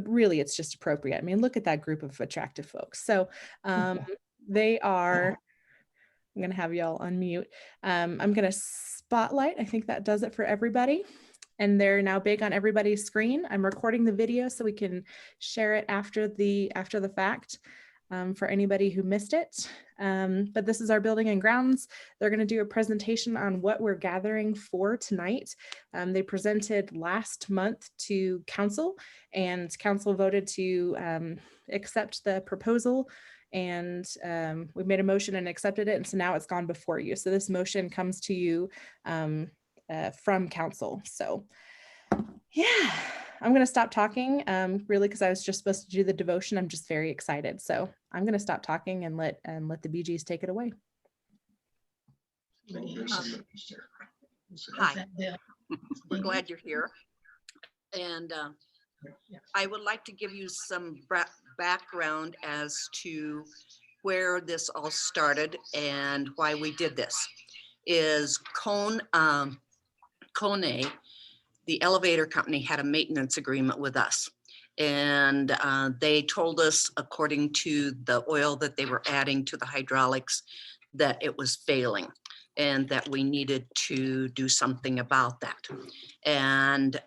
really, it's just appropriate. I mean, look at that group of attractive folks. So they are, I'm going to have y'all unmute. I'm going to spotlight. I think that does it for everybody. And they're now big on everybody's screen. I'm recording the video so we can share it after the fact for anybody who missed it. But this is our building and grounds. They're going to do a presentation on what we're gathering for tonight. They presented last month to council, and council voted to accept the proposal. And we made a motion and accepted it. And so now it's gone before you. So this motion comes to you from council. So yeah, I'm going to stop talking really, because I was just supposed to do the devotion. I'm just very excited. So I'm going to stop talking and let the BGs take it away. Hi, we're glad you're here. And I would like to give you some background as to where this all started and why we did this. Is Kone, the elevator company, had a maintenance agreement with us. And they told us, according to the oil that they were adding to the hydraulics, that it was failing and that we needed to do something about that. And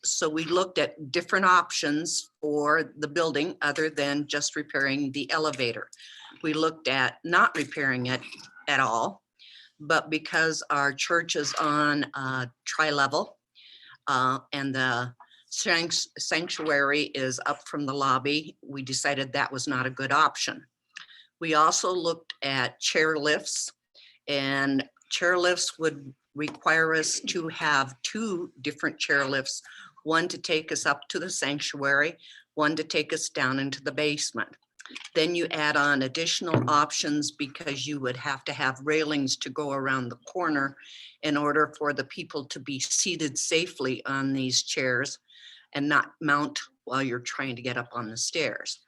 so we looked at different options for the building other than just repairing the elevator. We looked at not repairing it at all, but because our church is on tri-level and the sanctuary is up from the lobby, we decided that was not a good option. We also looked at chair lifts, and chair lifts would require us to have 2 different chair lifts, one to take us up to the sanctuary, one to take us down into the basement. Then you add on additional options because you would have to have railings to go around the corner in order for the people to be seated safely on these chairs and not mount while you're trying to get up on the stairs.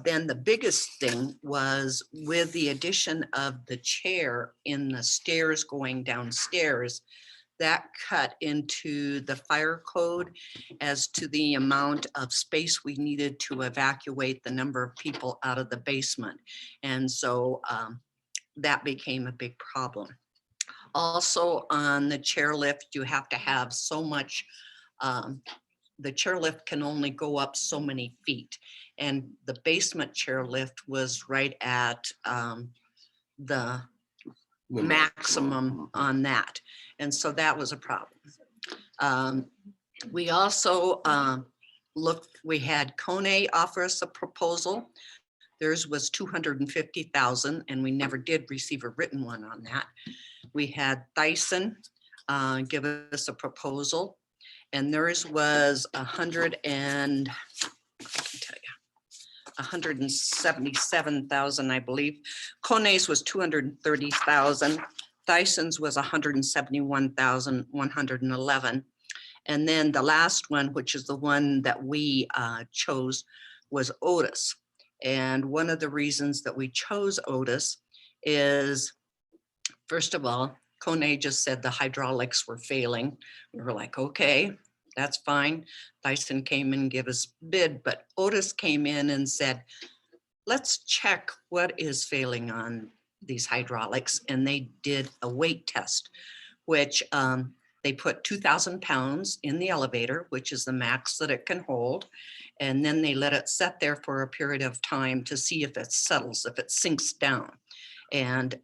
Then the biggest thing was with the addition of the chair in the stairs going downstairs, that cut into the fire code as to the amount of space we needed to evacuate the number of people out of the basement. And so that became a big problem. Also on the chairlift, you have to have so much, the chairlift can only go up so many feet. And the basement chairlift was right at the maximum on that. And so that was a problem. We also we had Kone offer us a proposal. Theirs was $250,000, and we never did receive a written one on that. We had Thyssen give us a proposal, and theirs was 177,000, I believe. Kone's was 230,000. Thyssen's was 171,111. And then the last one, which is the one that we chose, was Otis. And one of the reasons that we chose Otis is, first of all, Kone just said the hydraulics were failing. We were like, okay, that's fine. Thyssen came and gave us a bid, but Otis came in and said, let's check what is failing on these hydraulics. And they did a weight test, which they put 2,000 pounds in the elevator, which is the max that it can hold. And then they let it sit there for a period of time to see if it settles, if it sinks down. And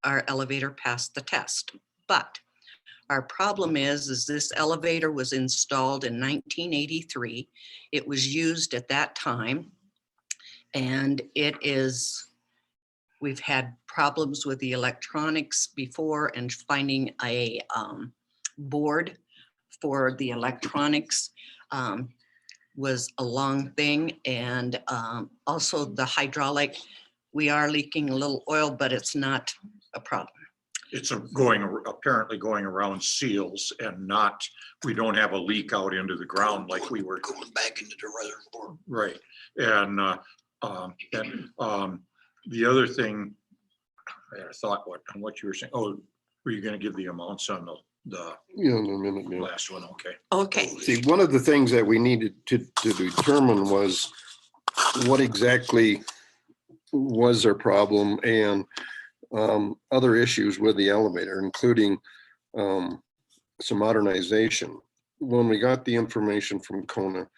our elevator passed the test. But our problem is this elevator was installed in 1983. It was used at that time. And we've had problems with the electronics before, and finding a board for the electronics was a long thing. And also the hydraulic, we are leaking a little oil, but it's not a problem. It's apparently going around seals and not, we don't have a leak out into the ground like we were going back into the reservoir. Right. And the other thing I thought on what you were saying, oh, were you going to give the amounts on the In a minute, yeah. last one, okay. Okay, See, one of the things that we needed to determine was what exactly was their problem and other issues with the elevator, including some modernization. When we got the information from Kona,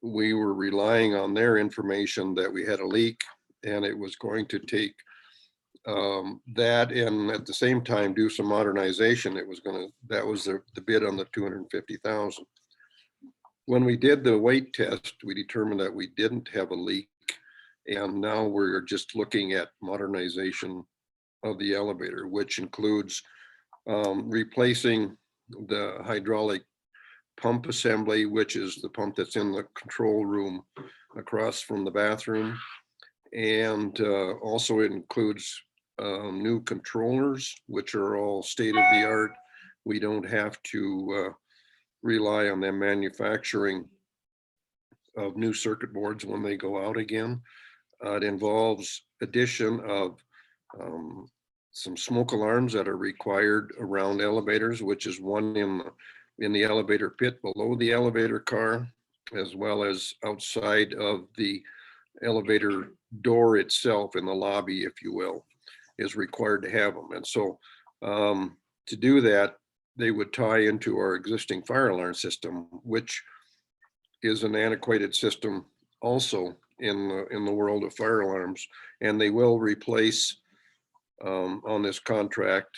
we were relying on their information that we had a leak and it was going to take that and at the same time do some modernization. That was the bid on the 250,000. When we did the weight test, we determined that we didn't have a leak. And now we're just looking at modernization of the elevator, which includes replacing the hydraulic pump assembly, which is the pump that's in the control room across from the bathroom. And also it includes new controllers, which are all state of the art. We don't have to rely on them manufacturing of new circuit boards when they go out again. It involves addition of some smoke alarms that are required around elevators, which is one in the elevator pit below the elevator car, as well as outside of the elevator door itself in the lobby, if you will, is required to have them. And so to do that, they would tie into our existing fire alarm system, which is an antiquated system also in the world of fire alarms. And they will replace on this contract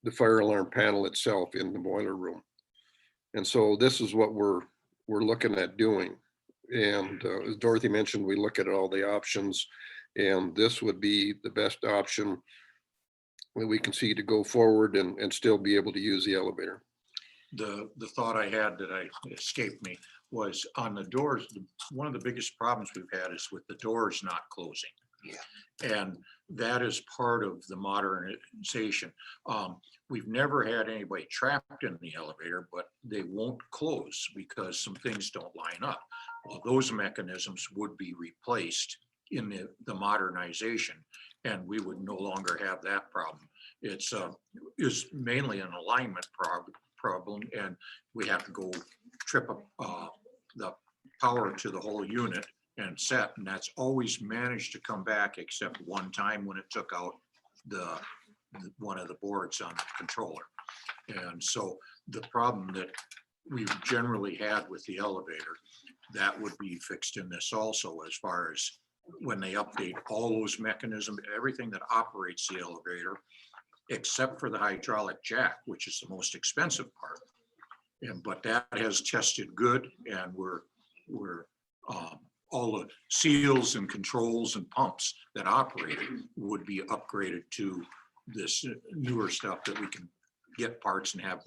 the fire alarm panel itself in the boiler room. And so this is what we're looking at doing. And as Dorothy mentioned, we look at all the options, and this would be the best option that we can see to go forward and still be able to use the elevator. The thought I had that escaped me was on the doors. One of the biggest problems we've had is with the doors not closing. Yeah. And that is part of the modernization. We've never had anybody trapped in the elevator, but they won't close because some things don't line up. Well, those mechanisms would be replaced in the modernization, and we would no longer have that problem. It's mainly an alignment problem, and we have to go trip up the power to the whole unit and set, and that's always managed to come back except one time when it took out one of the boards on the controller. And so the problem that we've generally had with the elevator, that would be fixed in this also, as far as when they update all those mechanisms, everything that operates the elevator, except for the hydraulic jack, which is the most expensive part. But that has tested good, and we're all the seals and controls and pumps that operate it would be upgraded to this newer stuff that we can get parts and have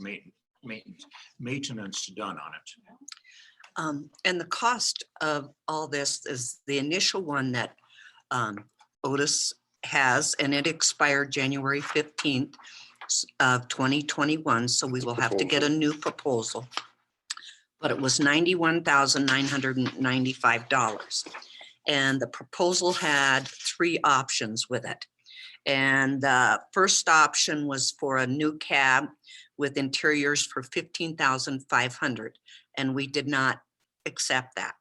maintenance done on it. and the cost of all this is the initial one that Otis has, and it expired January 15th of 2021. So we will have to get a new proposal. But it was $91,995. And the proposal had 3 options with it. And the first option was for a new cab with interiors for $15,500, and we did not accept that.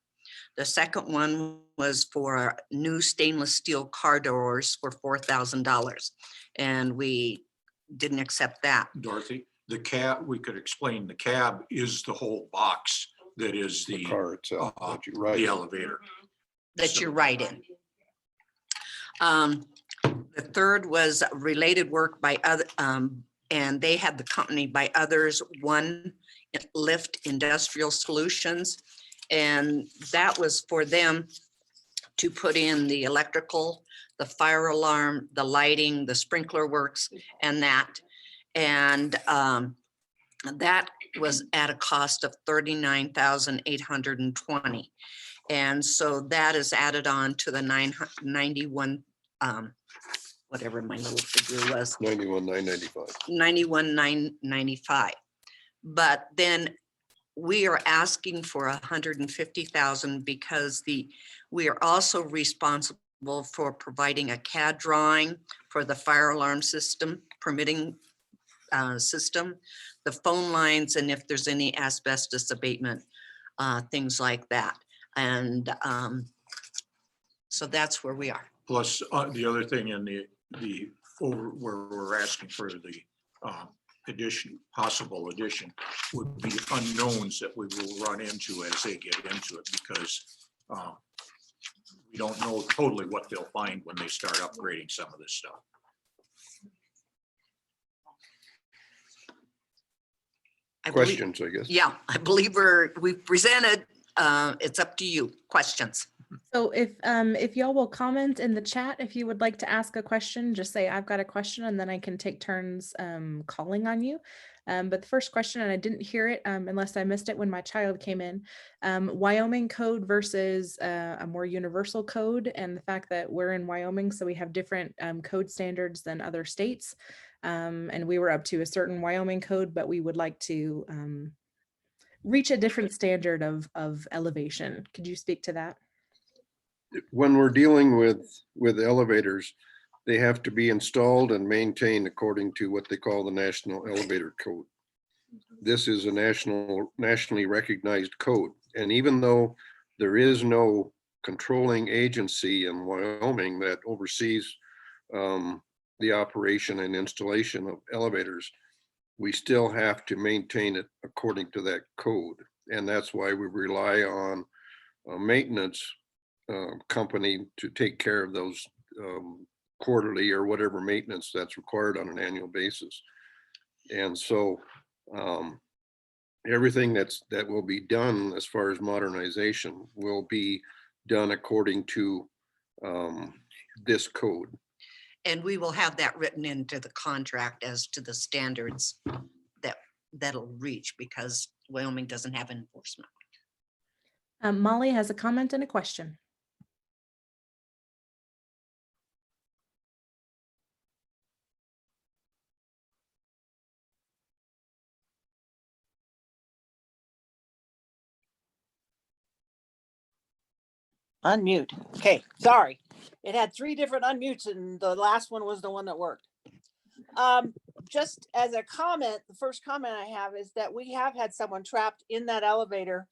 The second one was for new stainless steel car doors for $4,000, and we didn't accept that. Dorothy, the cab, we could explain, the cab is the whole box that is The car itself, that you ride the in. elevator. That So- you're right in. The third was related work by other, and they had the company by others, One Lift Industrial Solutions. And that was for them to put in the electrical, the fire alarm, the lighting, the sprinkler works, and that. And that was at a cost of $39,820. And so that is added on to the 91, whatever my little figure was, 91,995. 91,995. But then we are asking for 150,000 because we are also responsible for providing a CAD drawing for the fire alarm system, permitting system, the phone lines, and if there's any asbestos abatement, things like that. And so that's where we are. Plus, the other thing in the over where we're asking for the possible addition would be unknowns that we will run into as they get into it, because we don't know totally what they'll find when they start upgrading some of this stuff. Questions, I guess. Yeah, I believe we've presented. It's up to you. Questions. So if y'all will comment in the chat, if you would like to ask a question, just say I've got a question, and then I can take turns calling on you. But the first question, and I didn't hear it unless I missed it when my child came in, Wyoming code versus a more universal code, and the fact that we're in Wyoming, so we have different code standards than other states. And we were up to a certain Wyoming code, but we would like to reach a different standard of elevation. Could you speak to that? When we're dealing with elevators, they have to be installed and maintained according to what they call the National Elevator Code. This is a nationally recognized code. And even though there is no controlling agency in Wyoming that oversees the operation and installation of elevators, we still have to maintain it according to that code. And that's why we rely on maintenance company to take care of those quarterly or whatever maintenance that's required on an annual basis. And so everything that will be done as far as modernization will be done according to this code. And we will have that written into the contract as to the standards that'll reach, because Wyoming doesn't have enforcement. Molly has a comment and a question. Unmute. Okay, sorry. It had 3 different unmutes and the last one was the one that worked. Just as a comment, the first comment I have is that we have had someone trapped in that elevator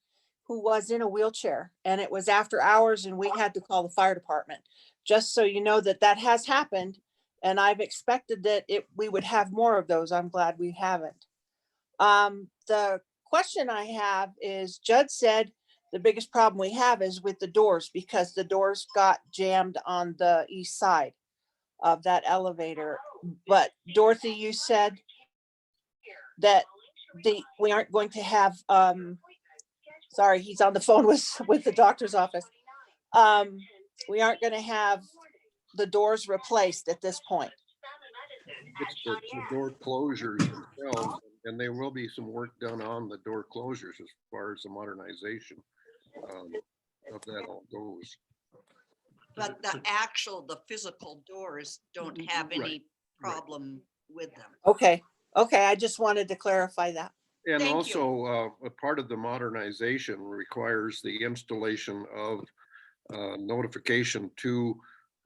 who was in a wheelchair, and it was after hours and we had to call the fire department. Just so you know that that has happened, and I've expected that we would have more of those. I'm glad we haven't. The question I have is, Judd said the biggest problem we have is with the doors, because the doors got jammed on the east side of that elevator. But Dorothy, you said that we aren't going to have, sorry, he's on the phone with the doctor's office. We aren't going to have the doors replaced at this point. It's the door closures themselves, and there will be some work done on the door closures as far as the modernization of that all goes. But the physical doors don't have any problem with them. Okay. I just wanted to clarify that. And Thank also, a part of the modernization requires the installation of notification to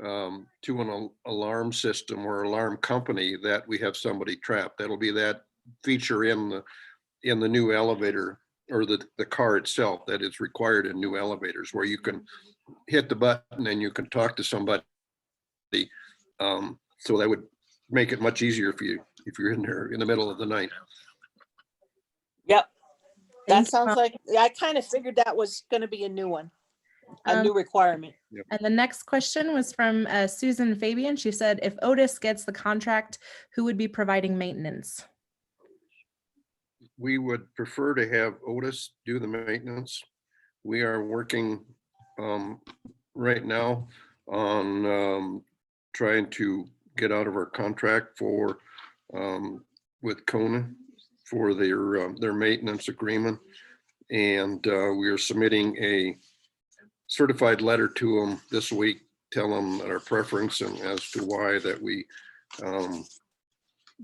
an alarm system or alarm company that we have somebody trapped. That'll be that feature in the new elevator, or the car itself, that is required in new elevators, where you can hit the button and you can talk to somebody. So that would make it much easier if you're in there in the middle of the night. Yep. That Thank you, sounds Molly. like, I kind of figured that was going to be a new one, a new requirement. And the next question was from Susan Fabian. She said, if Otis gets the contract, who would be providing maintenance? We would prefer to have Otis do the maintenance. We are working right now on trying to get out of our contract with Kona for their maintenance agreement. And we are submitting a certified letter to them this week, tell them our preference and as to why that we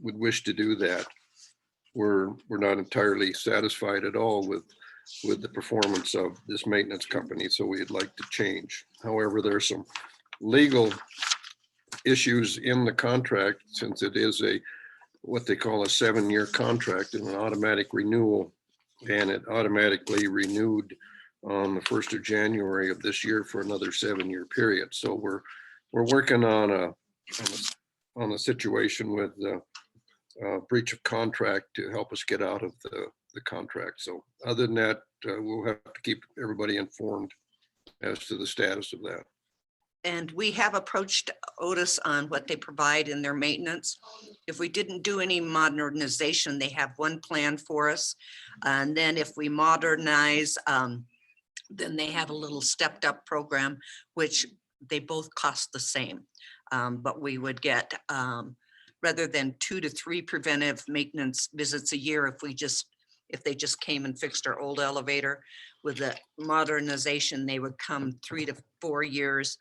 would wish to do that. We're not entirely satisfied at all with the performance of this maintenance company, so we'd like to change. However, there's some legal issues in the contract, since it is what they call a 7-year contract and an automatic renewal. And it automatically renewed on the 1st of January of this year for another 7-year period. So we're working on a situation with breach of contract to help us get out of the contract. So other than that, we'll have to keep everybody informed as to the status of that. And we have approached Otis on what they provide in their maintenance. If we didn't do any modernization, they have one plan for us. And then if we modernize, then they have a little stepped up program, which they both cost the same. But we would get, rather than 2 to 3 preventive maintenance visits a year, if they just came and fixed our old elevator, with the modernization, they would come 3 to 4 years.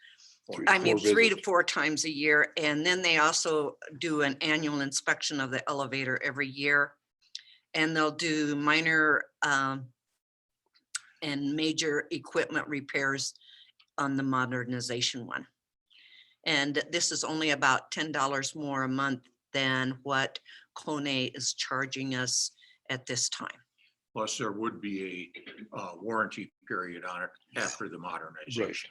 3 to 4 times a year. And then they also do an annual inspection of the elevator every year. And they'll do minor and major equipment repairs on the modernization one. And this is only about $10 more a month than what Kone is charging us at this time. Plus there would be a warranty period on it after the modernization.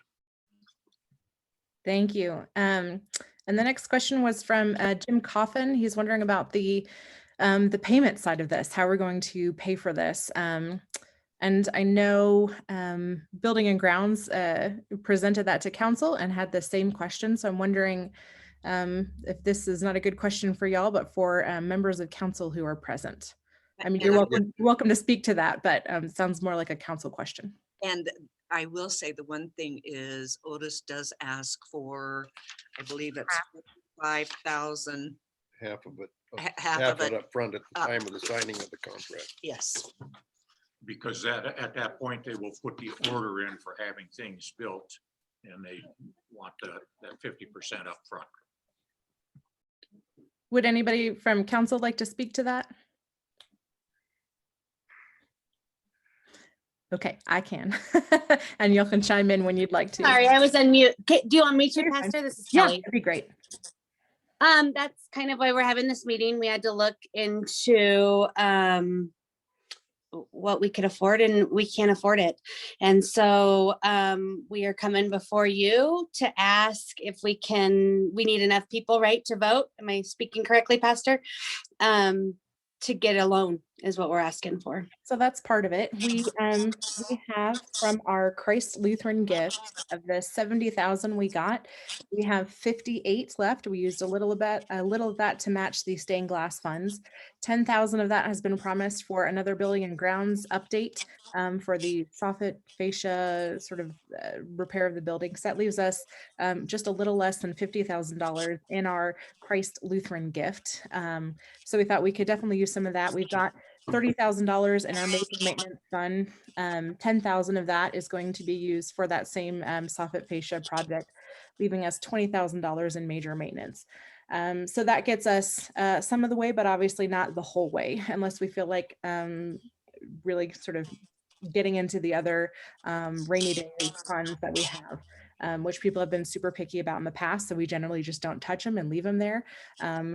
Thank you. And the next question was from Jim Coffin. He's wondering about the payment side of this, how we're going to pay for this. And I know Building and Grounds presented that to council and had the same question. So I'm wondering if this is not a good question for y'all, but for members of council who are present. I mean, you're welcome to speak to that, but it sounds more like a council question. And I will say the one thing is Otis does ask for, I believe it's 5,000. Half of it. Half of it up front at the time of the signing of the contract. Yes. Because at that point, they will put the order in for having things built, and they want that 50% up front. Would anybody from council like to speak to that? Okay, I can. And y'all can chime in when you'd like to. Sorry, I was on mute. Do you want me to, Pastor? This is Yeah, Kelly. that'd be great. That's kind of why we're having this meeting. We had to look into what we could afford, and we can't afford it. And so we are coming before you to ask if we need enough people, right, to vote. Am I speaking correctly, Pastor? To get a loan is what we're asking for. So that's part of it. We have from our Christ Lutheran gift of the 70,000 we got, we have 58 left. We used a little of that to match the stained glass funds. 10,000 of that has been promised for another Building and Grounds update for the soffit fascia sort of repair of the building. So that leaves us just a little less than $50,000 in our Christ Lutheran gift. So we thought we could definitely use some of that. We've got $30,000 in our major maintenance fund. 10,000 of that is going to be used for that same soffit fascia project, leaving us $20,000 in major maintenance. So that gets us some of the way, but obviously not the whole way, unless we feel like really sort of getting into the other rainy day funds that we have. Which people have been super picky about in the past. So we generally just don't touch them and leave them there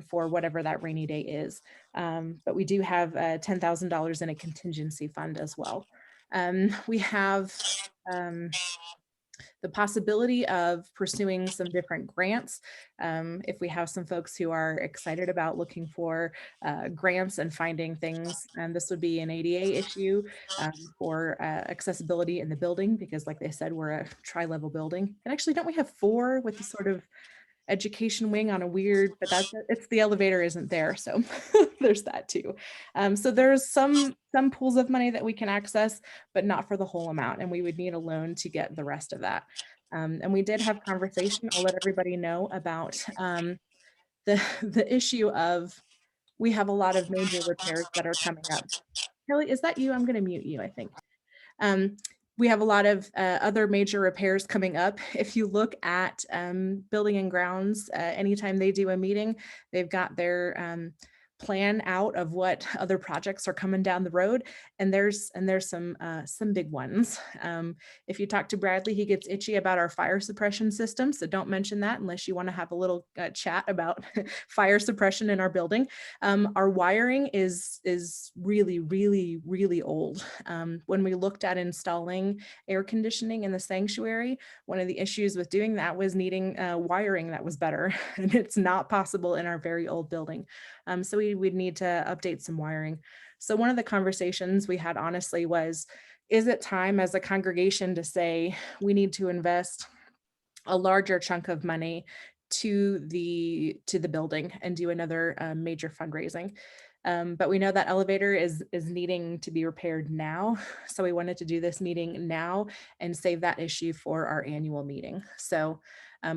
for whatever that rainy day is. But we do have $10,000 in a contingency fund as well. We have the possibility of pursuing some different grants. If we have some folks who are excited about looking for grants and finding things, and this would be an ADA issue for accessibility in the building, because like they said, we're a tri-level building. And actually, don't we have 4 with the sort of education wing on a weird, but it's the elevator isn't there. So there's that too. So there's some pools of money that we can access, but not for the whole amount. And we would need a loan to get the rest of that. And we did have conversation. I'll let everybody know about the issue of, we have a lot of major repairs that are coming up. Kelly, is that you? I'm going to mute you, I think. We have a lot of other major repairs coming up. If you look at Building and Grounds, anytime they do a meeting, they've got their plan out of what other projects are coming down the road, and there's some big ones. If you talk to Bradley, he gets itchy about our fire suppression system, so don't mention that unless you want to have a little chat about fire suppression in our building. Our wiring is really old. When we looked at installing air conditioning in the sanctuary, one of the issues with doing that was needing wiring that was better, and it's not possible in our very old building. So we'd need to update some wiring. So one of the conversations we had honestly was, is it time as a congregation to say we need to invest a larger chunk of money to the building and do another major fundraising? But we know that elevator is needing to be repaired now. So we wanted to do this meeting now and save that issue for our annual meeting. So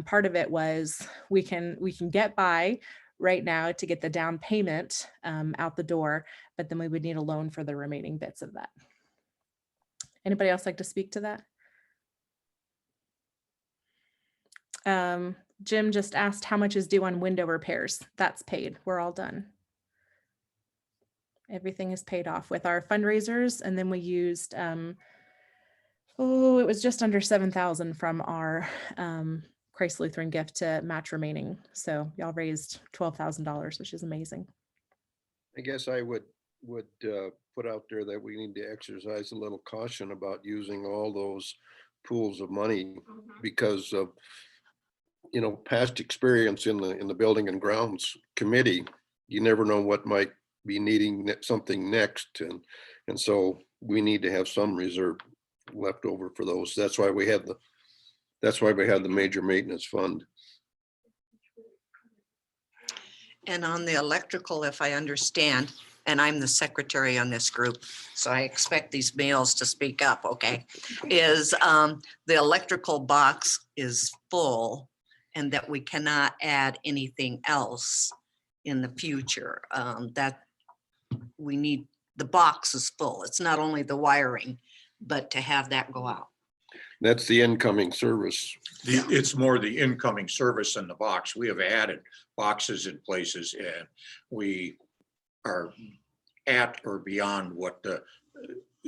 part of it was we can get by right now to get the down payment out the door, but then we would need a loan for the remaining bits of that. Anybody else like to speak to that? Jim just asked how much is due on window repairs. That's paid. We're all done. Everything is paid off with our fundraisers. And then we used, it was just under 7,000 from our Christ Lutheran gift to match remaining. So y'all raised $12,000, which is amazing. I guess I would put out there that we need to exercise a little caution about using all those pools of money because of, past experience in the Building and Grounds Committee. You never know what might be needing something next, and so we need to have some reserve left over for those. That's why we have the major maintenance fund. And on the electrical, if I understand, and I'm the secretary on this group, so I expect these males to speak up, okay, is the electrical box is full and that we cannot add anything else in the future. That we need, the box is full. It's not only the wiring, but to have that go out. That's the incoming service. It's more the incoming service than the box. We have added boxes in places and we are at or beyond what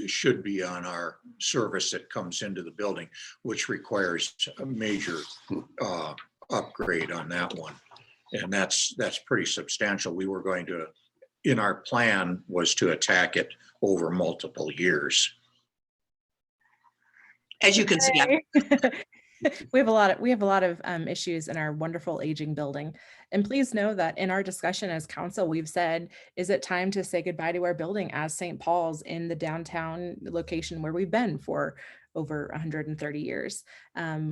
should be on our service that comes into the building, which requires a major upgrade on that one. And that's pretty substantial. We were going to, in our plan was to attack it over multiple years. As you can see, we have a lot of issues in our wonderful aging building. And please know that in our discussion as council, we've said, is it time to say goodbye to our building as St. Paul's in the downtown location where we've been for over 130 years.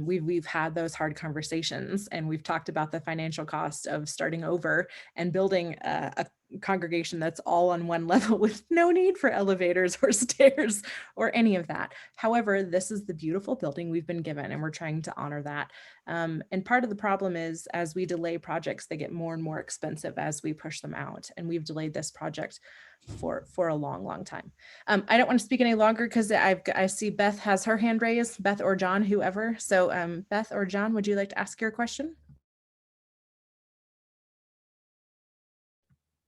We've had those hard conversations, and we've talked about the financial cost of starting over and building a congregation that's all on one level with no need for elevators or stairs or any of that. However, this is the beautiful building we've been given, and we're trying to honor that. And part of the problem is, as we delay projects, they get more and more expensive as we push them out. And we've delayed this project for a long time. I don't want to speak any longer because I see Beth has her hand raised, Beth or John, whoever. So Beth or John, would you like to ask your question?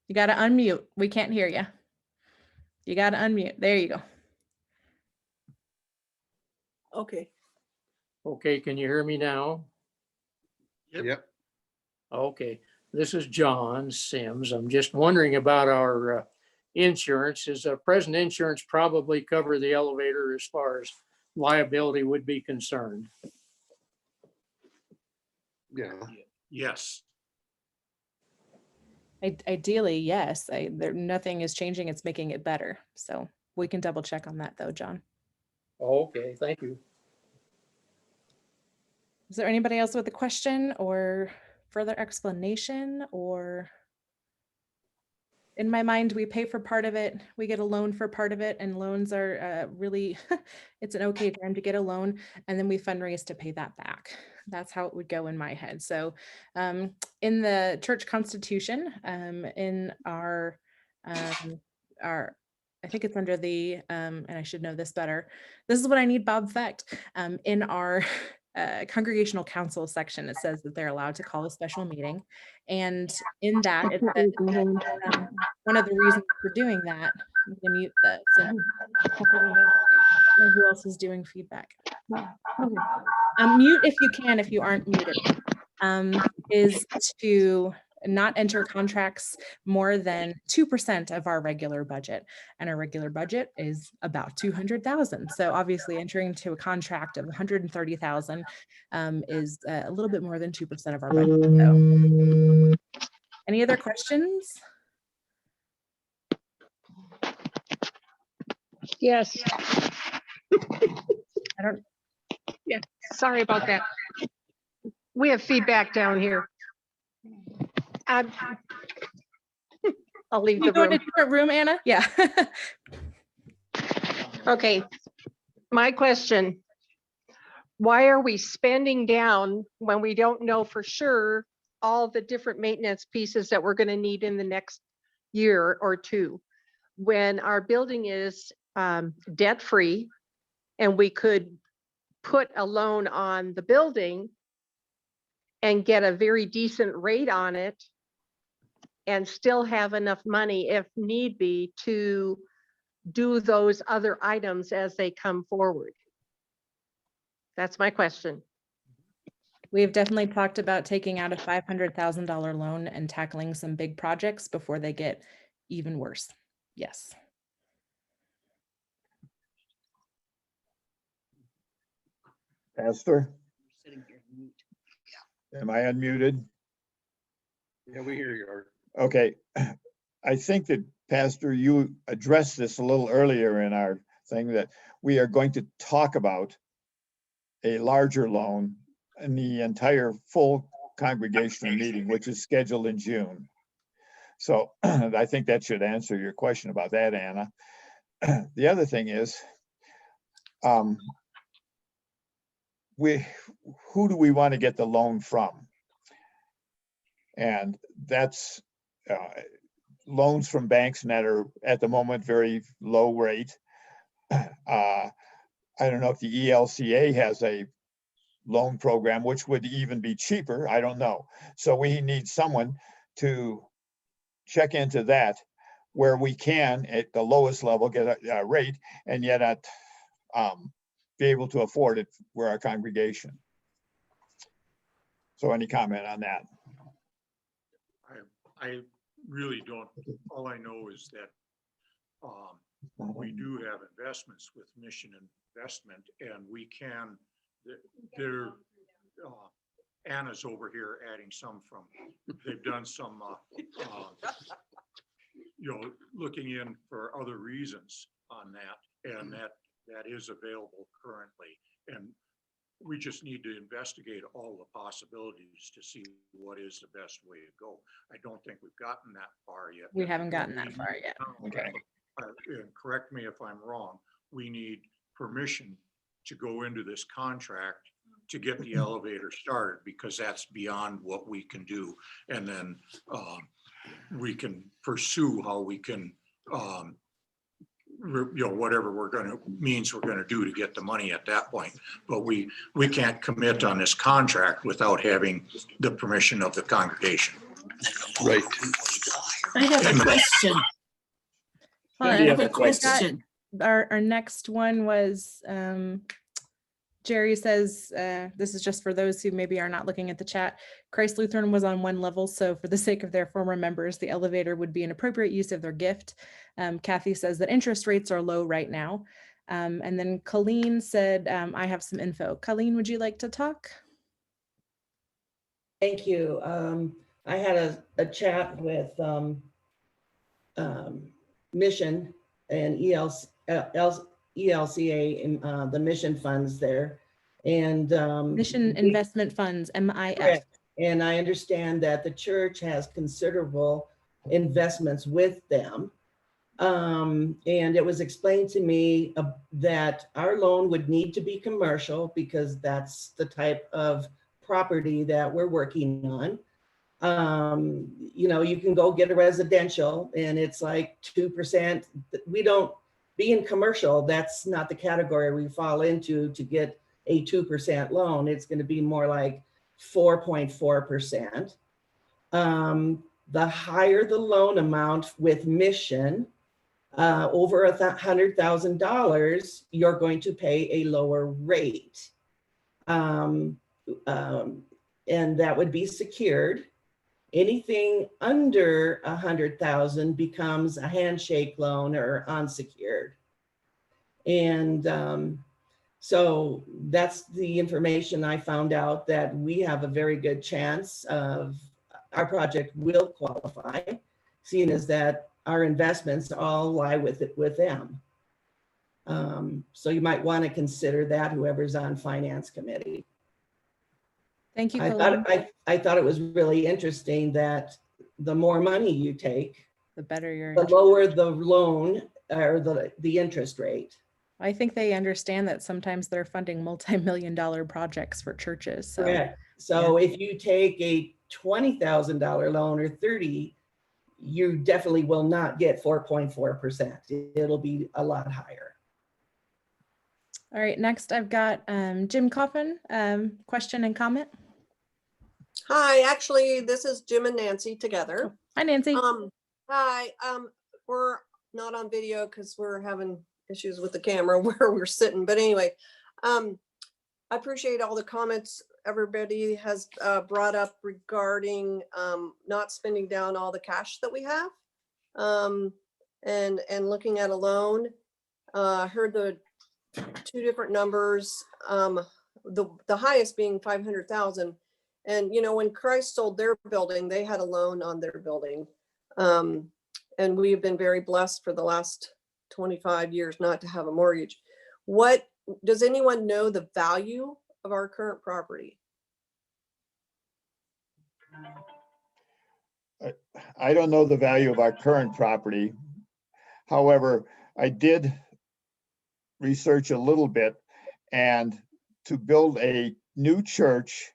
You got to unmute. We can't hear you. You got to unmute. There you go. Okay. Okay, can you hear me now? Yep. Okay, this is John Sims. I'm just wondering about our insurance. Does our present insurance probably cover the elevator as far as liability would be concerned? Yeah. Yes. Ideally, yes. Nothing is changing. It's making it better. So we can double check on that though, John. Okay, thank you. Is there anybody else with a question or further explanation? Or in my mind, we pay for part of it. We get a loan for part of it, and loans are really, it's an okay time to get a loan, and then we fundraise to pay that back. That's how it would go in my head. So in the church constitution, in our, I think it's under the, and I should know this better. This is what I need Bob Fecht, in our congregational council section, it says that they're allowed to call a special meeting. And in that, it says that, one of the reasons for doing that, I'm gonna mute this. Who else is doing feedback? Mute if you can, if you aren't muted. Is to not enter contracts more than 2% of our regular budget. And our regular budget is about 200,000. So obviously entering into a contract of 130,000 is a little bit more than 2% of our budget. So, any other questions? Yes. I don't. Yeah, sorry about that. We have feedback down here. I'll leave You the go in a room. different room, Anna? Yeah. Okay. My question, why are we spending down when we don't know for sure all the different maintenance pieces that we're going to need in the next year or two? When our building is debt-free and we could put a loan on the building and get a very decent rate on it and still have enough money if need be to do those other items as they come forward. That's my question. We've definitely talked about taking out a $500,000 loan and tackling some big projects before they get even worse. Yes. Pastor, Sitting here mute. am I unmuted? Yeah, we hear you, Art. Okay. I think that Pastor, you addressed this a little earlier in our thing that we are going to talk about a larger loan in the entire full congregational meeting, which is scheduled in June. So I think that should answer your question about that, Anna. The other thing is, who do we want to get the loan from? And that's loans from banks that are at the moment very low rate. I don't know if the ELCA has a loan program, which would even be cheaper. I don't know. So we need someone to check into that where we can at the lowest level get a rate and yet at be able to afford it for our congregation. So any comment on that? I really don't, all I know is that we do have investments with Mission Investment, and we can, they're, Anna's over here adding some from, they've done some, looking in for other reasons on that, and that is available currently. And we just need to investigate all the possibilities to see what is the best way to go. I don't think we've gotten that far yet. We haven't gotten that far yet. Okay. And correct me if I'm wrong, we need permission to go into this contract to get the elevator started, because that's beyond what we can do. And then we can pursue how we can, whatever we're going to do to get the money at that point. But we can't commit on this contract without having the permission of the congregation. Right. I have a question. Hold I on, have a we've got- question. Our next one was, Jerry says, this is just for those who maybe are not looking at the chat. Christ Lutheran was on one level, so for the sake of their former members, the elevator would be an appropriate use of their gift. Kathy says that interest rates are low right now. And then Colleen said, I have some info. Colleen, would you like to talk? Thank you. I had a chat with Mission and ELCA and the Mission funds there. And Mission Investment Funds, MIF. Correct. And I understand that the church has considerable investments with them. And it was explained to me that our loan would need to be commercial because that's the type of property that we're working on. You can go get a residential and it's like 2%. We don't, being commercial, that's not the category we fall into to get a 2% loan. It's going to be more like 4.4%. The higher the loan amount with Mission, over $100,000, you're going to pay a lower rate. And that would be secured. Anything under 100,000 becomes a handshake loan or unsecured. And so that's the information I found out, that we have a very good chance of our project will qualify, seeing as that our investments all lie with them. So you might want to consider that, whoever's on finance committee. Thank you, I Colleen. thought it was really interesting that the more money you take, The better your the interest. lower the loan or the interest rate. I think they understand that sometimes they're funding multi-million-dollar projects for churches. So Correct. So if you take a $20,000 loan or 30, you definitely will not get 4.4%. It'll be a lot higher. all right, next I've got Jim Coffin, question and comment. Hi, actually, this is Jim and Nancy together. Hi, Nancy. Hi, we're not on video because we're having issues with the camera where we're sitting. But anyway, I appreciate all the comments everybody has brought up regarding not spending down all the cash that we have, and looking at a loan. Heard the two different numbers, the highest being 500,000. And, you know, when Christ sold their building, they had a loan on their building. And we've been very blessed for the last 25 years not to have a mortgage. What, does anyone know the value of our current property? I don't know the value of our current property. However, I did research a little bit, and to build a new church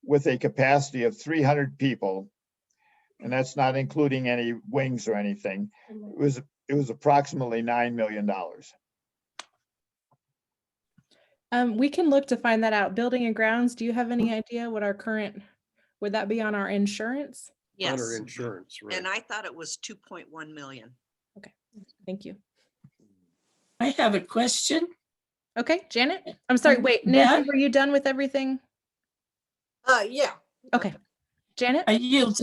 with a capacity of 300 people, and that's not including any wings or anything, it was approximately $9 million. We can look to find that out. Building and grounds, do you have any idea what our current, would that be on our insurance? On our Yes, insurance, right? and I thought it was 2.1 million. Okay, thank you. I have a question. Okay, Janet, I'm sorry, wait, Nancy, That- were you done with everything? Yeah. Okay, Janet? I yield.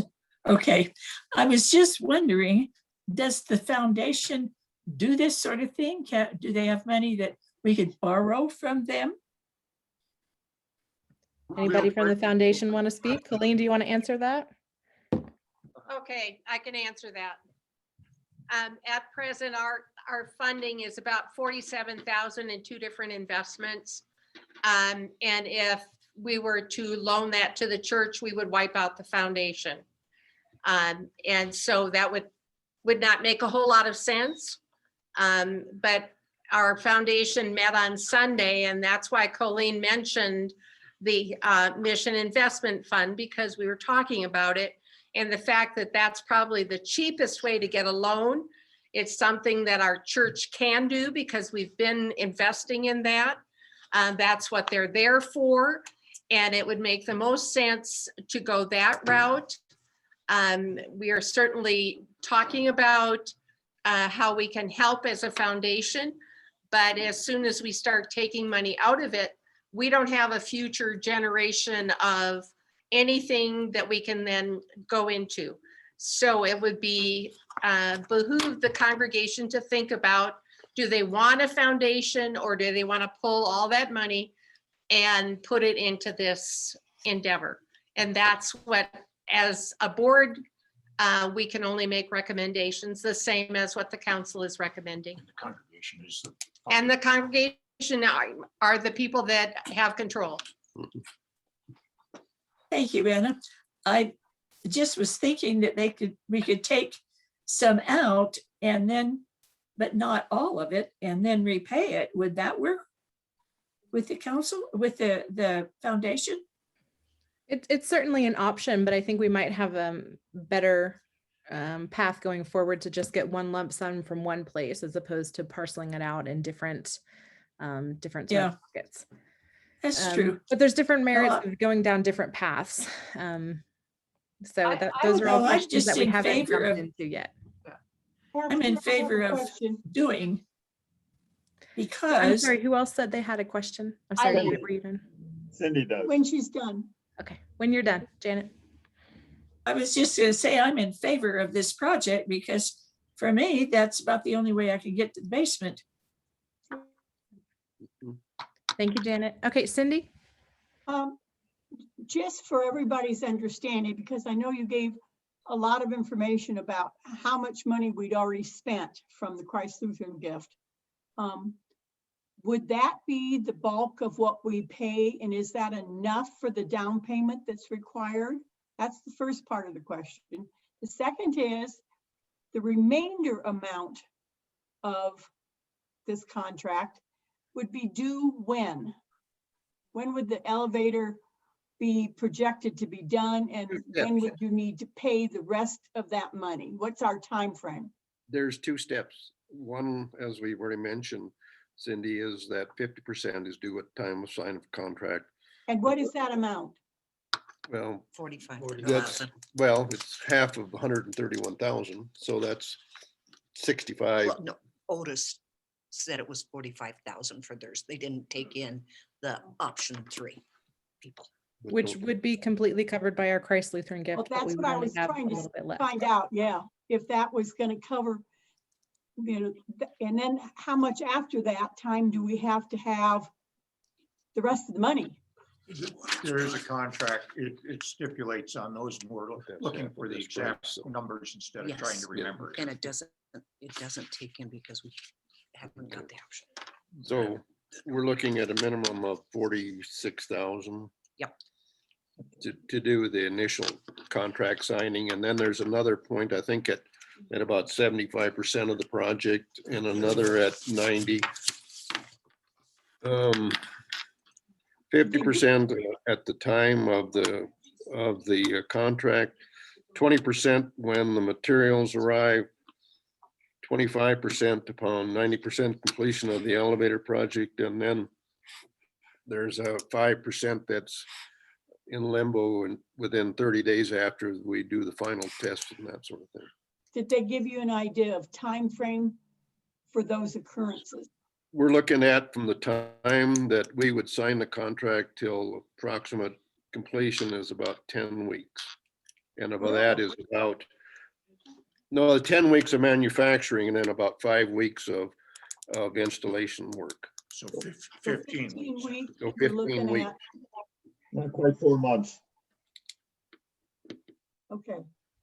Okay, I was just wondering, does the foundation do this sort of thing? Do they have money that we could borrow from them? Anybody from the foundation want to speak? Colleen, do you want to answer that? Okay, I can answer that. At present, our funding is about 47,000 in two different investments. And if we were to loan that to the church, we would wipe out the foundation. And so that would not make a whole lot of sense. But our foundation met on Sunday, and that's why Colleen mentioned the Mission Investment Fund, because we were talking about it and the fact that that's probably the cheapest way to get a loan. It's something that our church can do because we've been investing in that. That's what they're there for. And it would make the most sense to go that route. We are certainly talking about how we can help as a foundation, but as soon as we start taking money out of it, we don't have a future generation of anything that we can then go into. So it would be behoove the congregation to think about, do they want a foundation or do they want to pull all that money and put it into this endeavor? And that's what, as a board, we can only make recommendations, the same as what the council is recommending. The congregation is the. And the congregation are the people that have control. Thank you, Anna. I just was thinking that we could take some out and then, but not all of it, and then repay it. Would that work with the council, with the foundation? It's certainly an option, but I think we might have a better path going forward to just get one lump sum from one place as opposed to parceling it out in different Yeah. pockets. That's true. But there's different merits I- of going down different paths. So I- that I those would are all know, I'm questions just that we in haven't favor jumped of- into yet. I'm in favor of doing. I'm Because sorry, who else said they had a question? I'm sorry, Cindy. were you done? Cindy does. When she's done. Okay, when you're done, Janet. I was just gonna say I'm in favor of this project because for me, that's about the only way I can get to the basement. Thank you, Janet. Okay, Cindy? Just for everybody's understanding, because I know you gave a lot of information about how much money we'd already spent from the Christ Lutheran gift. Would that be the bulk of what we pay? And is that enough for the down payment that's required? That's the first part of the question. The second is the remainder amount of this contract would be due when? When would the elevator be projected to be done, and when would you need to pay the rest of that money? What's our time frame? There's two steps. One, as we've already mentioned, Cindy, is that 50% is due at time of sign of contract. And what is that amount? Well, 45,000. well, it's half of 131,000, so that's 65. Well, no, Otis said it was 45,000 for theirs. They didn't take in the option 3 people. Which would be completely covered by our Christ Lutheran gift. Well, but that's we what I only was have trying a to little bit left. find out, yeah, if that was gonna cover, and then how much after that time do we have to have the rest of the money? There is a contract, it stipulates on those, and we're looking for the exact numbers instead of trying to Yes. remember. And it doesn't take in because we haven't got the option. So we're looking at a minimum of 46,000. Yep. To do the initial contract signing, and then there's another point, I think at about 75% of the project, and another at 90. 50% at the time of the contract, 20% when the materials arrive, 25% upon 90% completion of the elevator project, and then there's a 5% that's in limbo and within 30 days after we do the final test and that sort of thing. Did they give you an idea of time frame for those occurrences? We're looking at from the time that we would sign the contract till approximate completion is about 10 weeks. And about that is about, no, 10 weeks of manufacturing and then about 5 weeks of installation work. So 15 weeks. So you're 15 looking weeks. at- Not quite 4 months. Okay,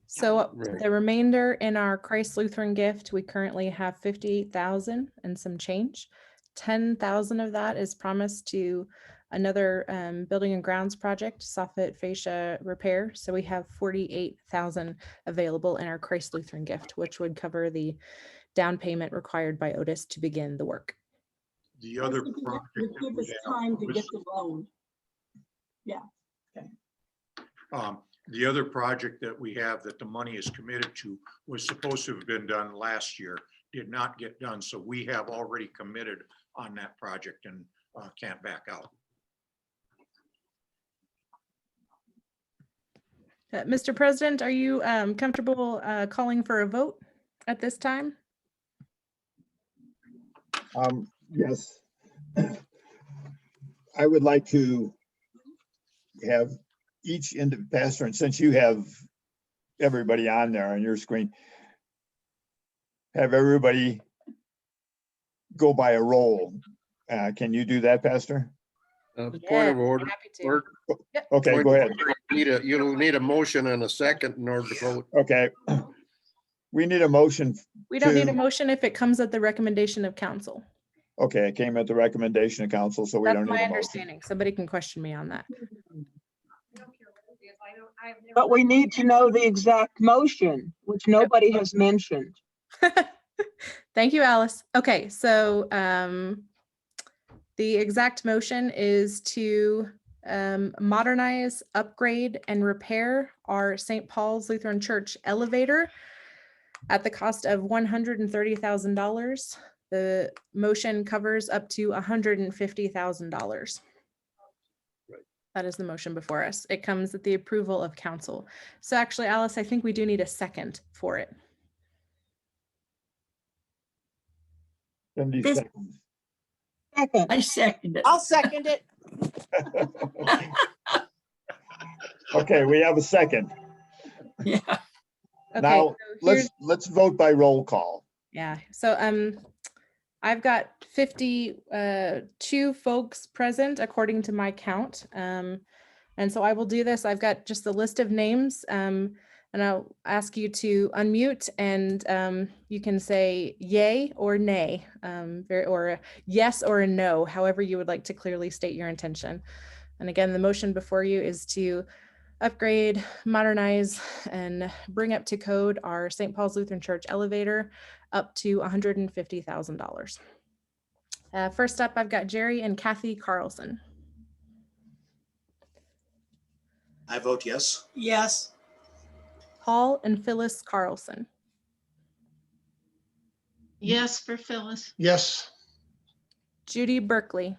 So Right. the remainder in our Christ Lutheran gift, we currently have 58,000 and some change. 10,000 of that is promised to another building and grounds project, soffit fascia repair. So we have 48,000 available in our Christ Lutheran gift, which would cover the down payment required by Otis to begin the work. The other Would project that give we us have time to was- get the loan. The other project that we have that the money is committed to was supposed to have been done last year, did not get done. So we have already committed on that project and can't back out. Mr. President, are you comfortable calling for a vote at this time? Yes. I would like to have each pastor, and since you have everybody on there on your screen, have everybody go by a roll. Can you do that, Pastor? Point Yeah, of order. happy to. Or- Okay, point go of ahead. order. You'll need a motion and a second in order to vote. Okay. We need a motion. We don't need a to- motion if it comes at the recommendation of council. Okay, it came at the recommendation of council, so we That's don't need my a motion. understanding. Somebody can question me on that. But we need to know the exact motion, which nobody has mentioned. Thank you, Alice. Okay, so the exact motion is to modernize, upgrade, and repair our St. Paul's Lutheran Church elevator at the cost of $130,000. The motion covers up to $150,000. That is the motion before us. It comes with the approval of council. So actually, Alice, I think we do need a second for it. 70 This- seconds. Second, I second it. I'll second it. Okay, we have a second. Yeah. Okay, Now, so here's, let's vote by roll call. yeah, so I've got 52 folks present according to my count. And so I will do this. I've got just the list of names, and I'll ask you to unmute, and you can say yay or nay, or a yes or a no, however you would like to clearly state your intention. And again, the motion before you is to upgrade, modernize, and bring up to code our St. Paul's Lutheran Church elevator up to $150,000. First up, I've got Jerry and Kathy Carlson. I vote yes. Yes. Paul and Phyllis Carlson. Yes for Phyllis. Yes. Judy Berkeley.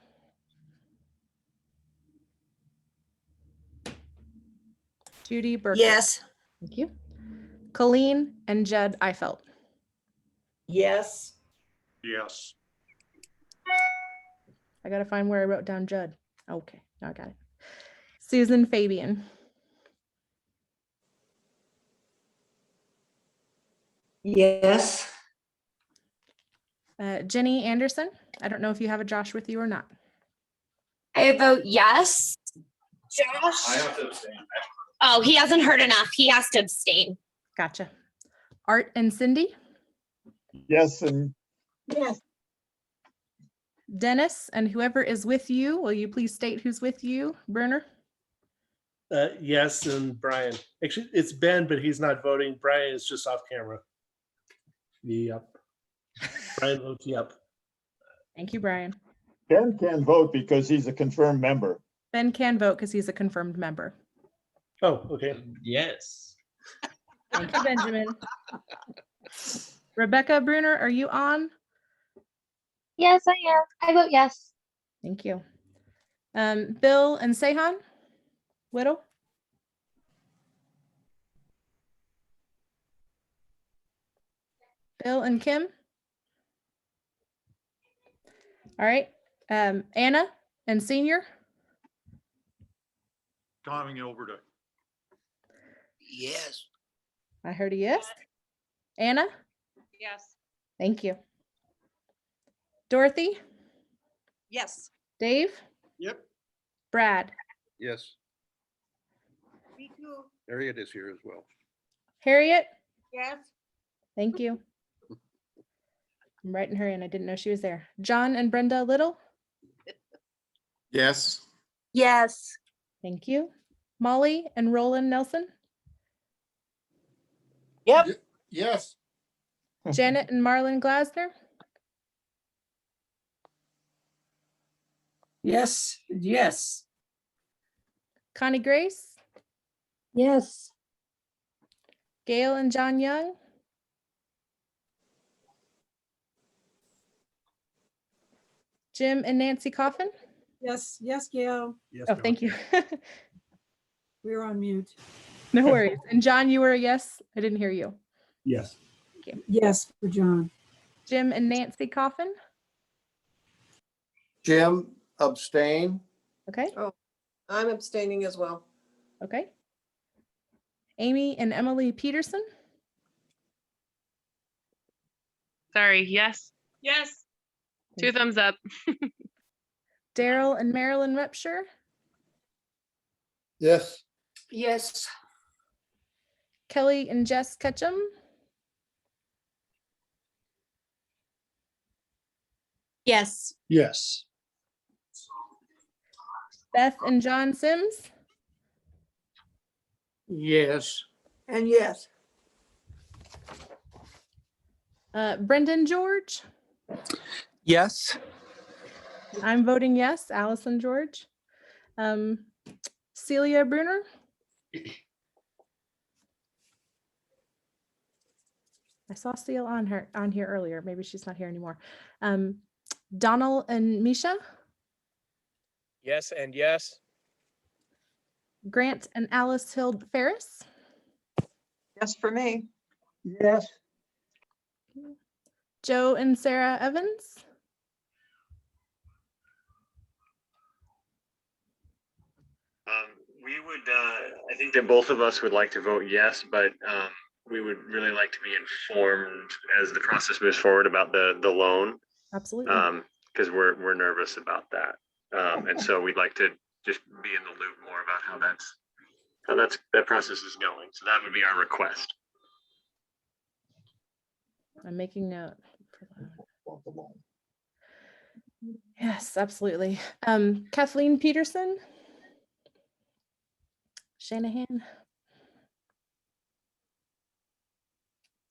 Judy Berkeley. Yes. Thank you. Colleen and Judd Eifelt. Yes. Yes. I gotta find where I wrote down Judd. Okay, now I got it. Susan Fabian. Yes. Jenny Anderson. I don't know if you have a Josh with you or not. I vote yes. Josh? I have to abstain. Oh, he hasn't heard enough. He has to abstain. Gotcha. Art and Cindy. Yes, and yes, Dennis and whoever is with you, will you please state who's with you, Bruner? Yes, and Brian. Actually, it's Ben, but he's not voting. Brian is just off camera. Yep. Brian votes yep. Thank you, Brian. Ben can vote because he's a confirmed member. Ben can vote because he's a confirmed member. Oh, okay. Yes. Thank you, Benjamin. Rebecca Bruner, are you on? Yes, I am. I vote yes. Thank you. Bill and Sehan, Whittle. Bill and Kim. All right. Anna and Senior. Coming over to, Yes. I heard a yes. Anna. Yes. Thank you. Dorothy. Yes. Dave. Yep. Brad. Yes, Me too. Harriet is here as well. Harriet. Yes. Thank you. I'm writing her in. I didn't know she was there. John and Brenda Little. Yes. Yes. Thank you. Molly and Roland Nelson. Yep. Yes. Janet and Marlon Glasner. Yes. Yes. Connie Grace. yes, Gail and John Young. Jim and Nancy Coffin. Yes, yes, Gail, Yes. Oh, thank you. we're on mute. No worries. And John, you were a yes. I didn't hear you. Yes. Yes for John. Jim and Nancy Coffin. Jim, abstain. Okay. I'm abstaining as well. Okay. Amy and Emily Peterson. Sorry. Yes. Yes. Two thumbs up. Daryl and Marilyn Repshire. Yes. Yes. Kelly and Jess Ketchum. Yes. Yes. Beth and John Sims. Yes. And yes. Brendan George. Yes. I'm voting yes. Allison George. Celia Bruner. I saw Seal on here earlier. Maybe she's not here anymore. Donald and Misha. Yes and yes. Grant and Alice Hild Ferris. Yes, for me. Yes. Joe and Sarah Evans. We would, I think that both of us would like to vote yes, but we would really like to be informed as the process moves forward about the loan. Absolutely. Because we're nervous about that. And so we'd like to just be in the loop more about how that process is going. So that would be our request. I'm making note. Yes, absolutely. Kathleen Peterson. Shanahan.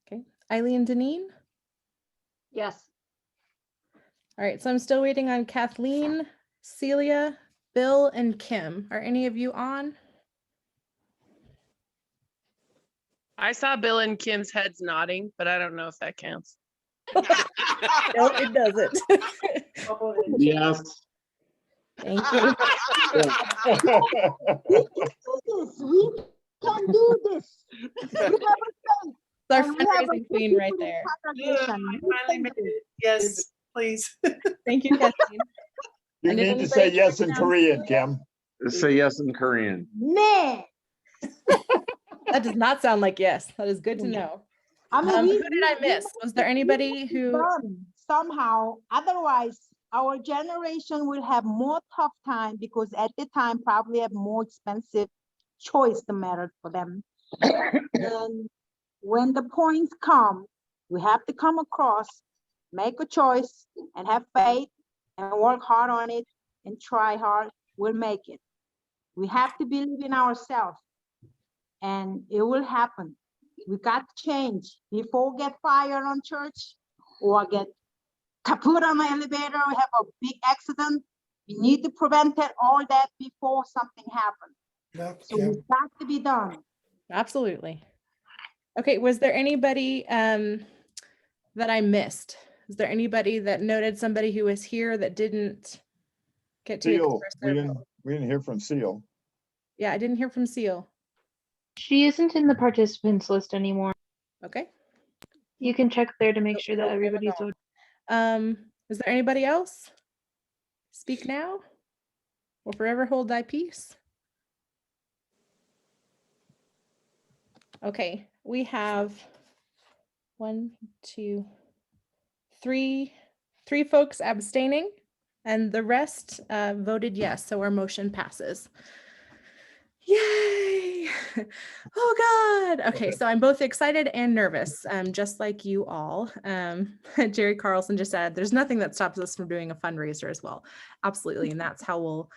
Okay. Eileen Deneen. Yes. All right, so I'm still waiting on Kathleen, Celia, Bill, and Kim. Are any of you on? I saw Bill and Kim's heads nodding, but I don't know if that counts. No, it doesn't. Yes. Thank you. We can do this. We have a faith. Our And we have a fundraising queen right there. congregation. Yes, please. Thank you, Kathleen. You And did need to say anybody yes take in down Korean, Celia? Kim. Say yes in Korean. Man, That does not sound like yes. That is good to know. I mean, Who did I miss? Was there anybody who? done somehow? Otherwise, our generation will have more tough time because at the time probably have more expensive choice the matter for them. And when the points come, we have to come across, make a choice, and have faith, and work hard on it, and try hard. We'll make it. We have to believe in ourselves, and it will happen. We got to change before we get fired on church or get kaput on the elevator or have a big accident. We need to prevent all that before something happens. So it's got to be done. Absolutely. Okay, was there anybody that I missed? Is there anybody that noted somebody who was here that didn't get to Seal, express their vote? we didn't hear from Seal. Yeah, I didn't hear from Seal. She isn't in the participants list anymore. Okay. You can check there to make sure that No problem at everybody's all. voted. Is there anybody else? Speak now or forever hold thy peace. Okay, we have 1, 2, 3 folks abstaining and the rest voted yes, so our motion passes. Yay! Oh God. Okay, so I'm both excited and nervous, just like you all. Jerry Carlson just said, there's nothing that stops us from doing a fundraiser as well. Absolutely, and that's how we'll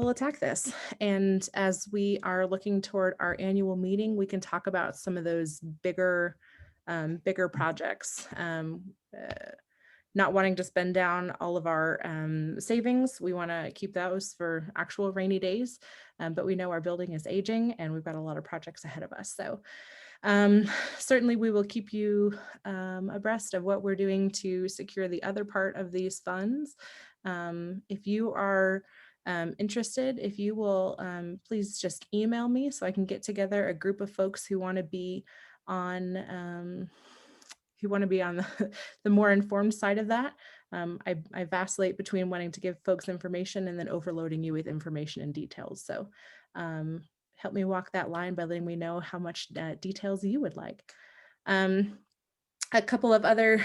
attack this. And as we are looking toward our annual meeting, we can talk about some of those bigger projects. Not wanting to spend down all of our savings. We want to keep those for actual rainy days, but we know our building is aging and we've got a lot of projects ahead of us. So certainly we will keep you abreast of what we're doing to secure the other part of these funds. If you are interested, if you will please just email me so I can get together a group of folks who want to be on the more informed side of that. I vacillate between wanting to give folks information and then overloading you with information and details. So help me walk that line by letting me know how much details you would like. A couple of other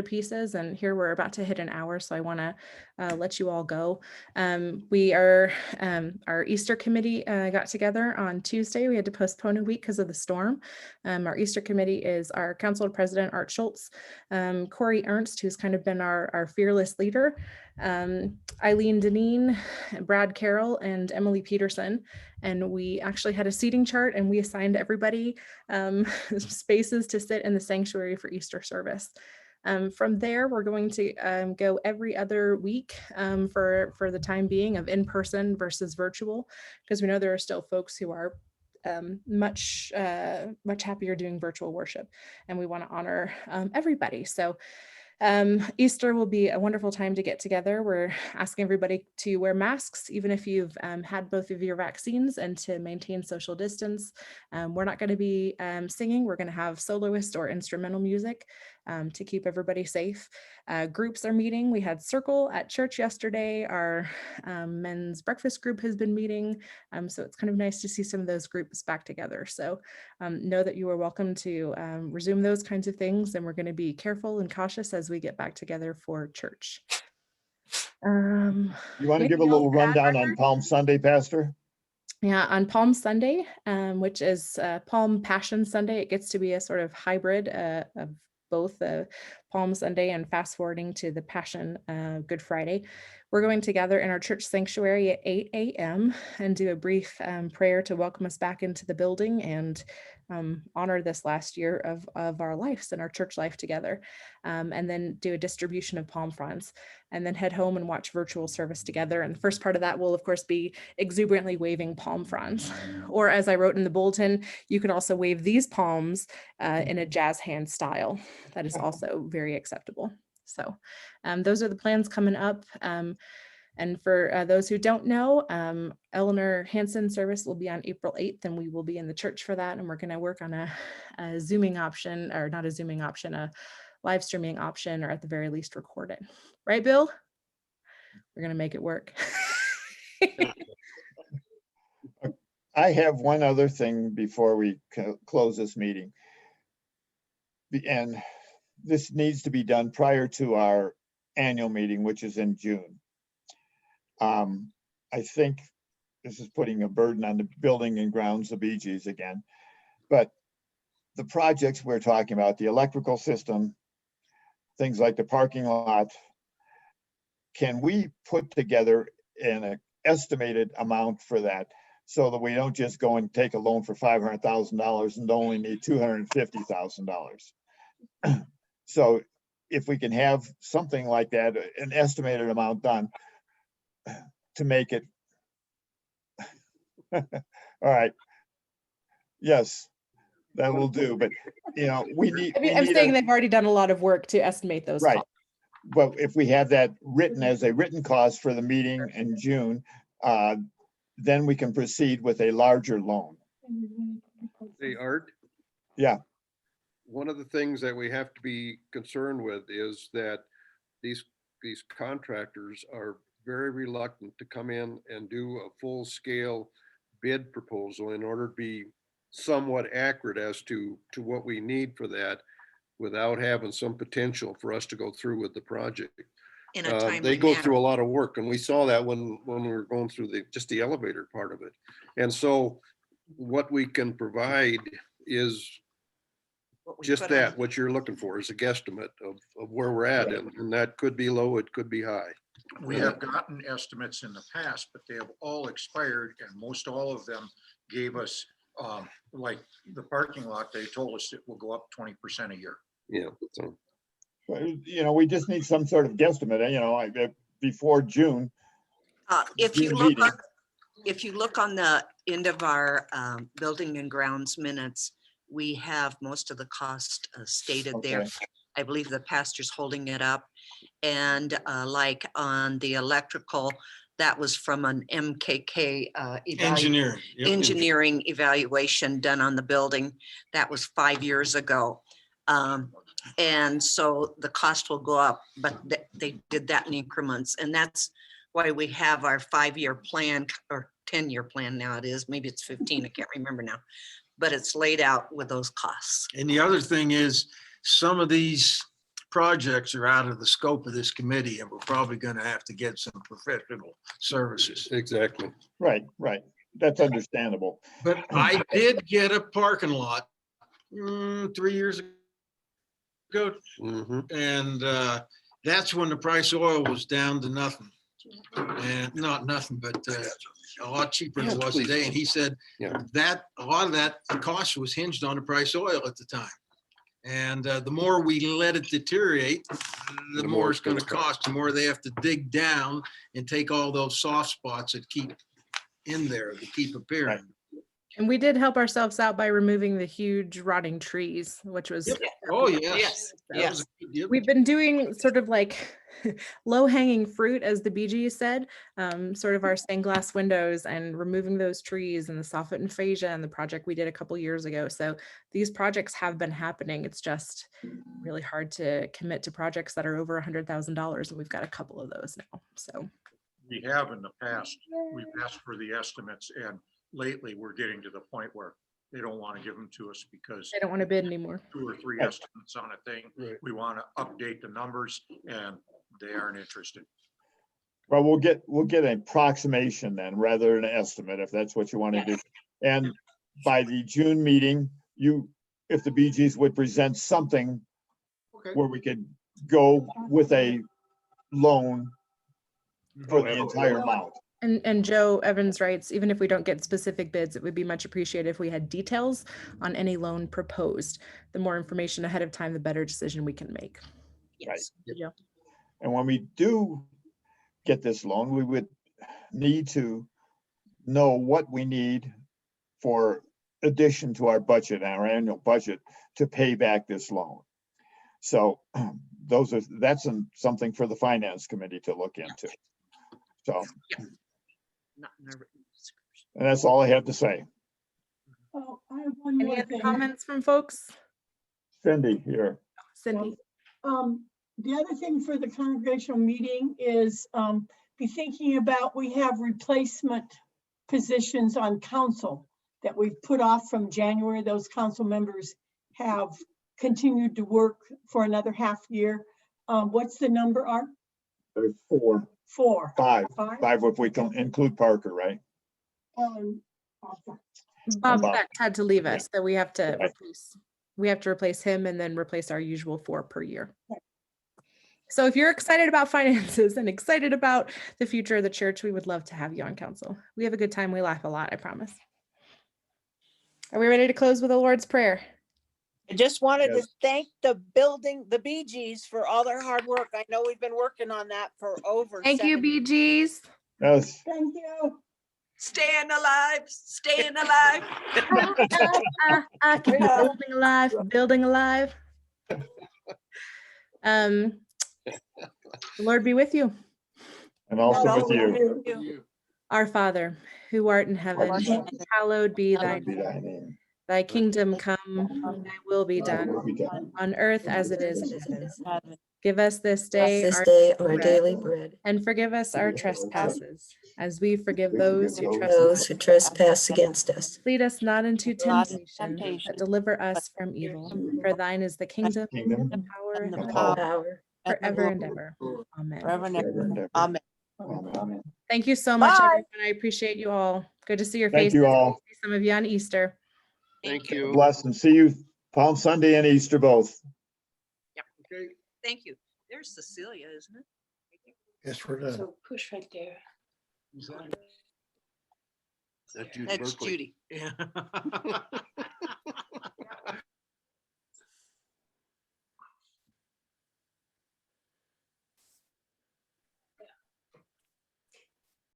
pieces, and here we're about to hit an hour, so I want to let you all go. Our Easter committee got together on Tuesday. We had to postpone a week because of the storm. Our Easter committee is our council president, Art Schultz, Corey Ernst, who's kind of been our fearless leader, Eileen Deneen, Brad Carroll, and Emily Peterson. And we actually had a seating chart and we assigned everybody spaces to sit in the sanctuary for Easter service. From there, we're going to go every other week for the time being of in-person versus virtual, because we know there are still folks who are much happier doing virtual worship, and we want to honor everybody. So Easter will be a wonderful time to get together. We're asking everybody to wear masks, even if you've had both of your vaccines, and to maintain social distance. We're not going to be singing. We're going to have soloist or instrumental music to keep everybody safe. Groups are meeting. We had Circle at church yesterday. Our men's breakfast group has been meeting. So it's kind of nice to see some of those groups back together. So know that you are welcome to resume those kinds of things, and we're going to be careful and cautious as we get back together for church. You want to anything give a else little to add, rundown Margaret? on Palm Sunday, Pastor? Yeah, on Palm Sunday, which is Palm Passion Sunday, it gets to be a sort of hybrid of both Palm Sunday and fast forwarding to the Passion Good Friday. We're going to gather in our church sanctuary at 8 a.m. and do a brief prayer to welcome us back into the building and honor this last year of our lives and our church life together, and then do a distribution of palm fronds, and then head home and watch virtual service together. And the first part of that will, of course, be exuberantly waving palm fronds. Or as I wrote in the bulletin, you can also wave these palms in a jazz hand style. That is also very acceptable. So those are the plans coming up. And for those who don't know, Eleanor Hansen's service will be on April 8th, and we will be in the church for that. And we're going to work on a Zooming option, or not a Zooming option, a live streaming option, or at the very least record it. Right, Bill? We're going to make it work. I have one other thing before we close this meeting. And this needs to be done prior to our annual meeting, which is in June. I think this is putting a burden on the building and grounds, the BGs again, but the projects we're talking about, the electrical system, things like the parking lot, can we put together an estimated amount for that so that we don't just go and take a loan for $500,000 and only need $250,000? So if we can have something like that, an estimated amount done to make it. All right. Yes, that will do. But, you know, we need. I'm saying they've already done a lot of work to estimate those right. costs. But if we have that written as a written cost for the meeting in June, then we can proceed with a larger loan. Hey, Art? Yeah. One of the things that we have to be concerned with is that these contractors are very reluctant to come in and do a full-scale bid proposal in order to be somewhat accurate as to what we need for that, without having some potential for us to go through with the project. In a timely they go manner. through a lot of work, and we saw that when we were going through just the elevator part of it. And so what we can provide is just that, what you're looking for is a guesstimate of where we're at, and that could be low, it could be high. We have gotten estimates in the past, but they have all expired, and most all of them gave us, like the parking lot, they told us it will go up 20% a year. Yeah. So, you know, we just need some sort of guesstimate, you know, before June. If you June look meeting. on, if you look on the end of our building and grounds minutes, we have most of the cost stated there. Okay. I believe the pastor's holding it up. And like on the electrical, that was from an MKK engineering evaluation done on the building. That was 5 years ago. And so the cost will go up, but they did that in increments. And that's why we have our 5-year plan, or 10-year plan now it is, maybe it's 15, I can't remember now, but it's laid out with those costs. And the other thing is, some of these projects are out of the scope of this committee, and we're probably going to have to get some professional services. Exactly. Right. That's understandable. But I did get a parking lot 3 years ago. Mm-hmm. And that's when the price of oil was down to nothing. And not nothing, but a lot cheaper than it was today. And he said that a lot of that cost was hinged on the price of oil at the time. And the more we let it deteriorate, the more it's going to cost, the more they have to dig down and take all those soft spots that keep in there, that keep appearing. And we did help ourselves out by removing the huge rotting trees, which was. Yep. Oh, yes. Yes, That was a good deal. We've been doing sort of like low hanging fruit, as the BG said, sort of our stained glass windows and removing those trees and the soffit and fascia and the project we did a couple years ago. So these projects have been happening. It's just really hard to commit to projects that are over $100,000, and we've got a couple of those now. So We have in the past, we've asked for the estimates, and lately we're getting to the point where they don't want to give them to us because they don't want to bid anymore. 2 or 3 estimates on a thing. We want to update the numbers and they aren't interested. Well, we'll get an approximation then, rather than an estimate, if that's what you want to do. And by the June meeting, if the BGs would present something where we could go with a loan for the entire amount. And Joe Evans writes, even if we don't get specific bids, it would be much appreciated if we had details on any loan proposed. The more information ahead of time, the better decision we can make. yes. Yeah. And when we do get this loan, we would need to know what we need for addition to our budget, our annual budget, to pay back this loan. So that's something for the finance committee to look into. So, and that's all I have to say. Oh, I have one Any more other thing. comments from folks? Cindy here. Cindy. The other thing for the congregational meeting is be thinking about, we have replacement positions on council that we've put off from January. Those council members have continued to work for another half year. What's the number, Art? There's five if we can include Parker, right? Bob Beck had to leave us, so we have to replace him and then replace our usual 4 per year. So if you're excited about finances and excited about the future of the church, we would love to have you on council. We have a good time. We laugh a lot, I promise. Are we ready to close with the Lord's Prayer? I just wanted to thank the BGs for all their hard work. I know we've been working on that for over. Thank you, BGs. Yes. Thank you. Staying alive, staying alive. Keep building alive, building alive. The Lord be with you. And also with you. Our Father, who art in heaven, hallowed be thy name. Thy kingdom come, thy will be done on earth as it is in heaven. Give us this day our daily bread, and forgive us our trespasses, as we forgive those who trespass against us. Lead us not into temptation, but deliver us from evil. For thine is the kingdom, the power, and the glory, forever and ever. Amen. Amen. Thank you so much, Bye. everyone. I appreciate you all. Good to see your Thank faces. you all. See some of you on Easter. Thank you. Bless and see you Palm Sunday and Easter both. Okay. Thank you. There's Cecilia, isn't it? Yes, we're done. So push right there. Is that- That's That's Judy. Yeah.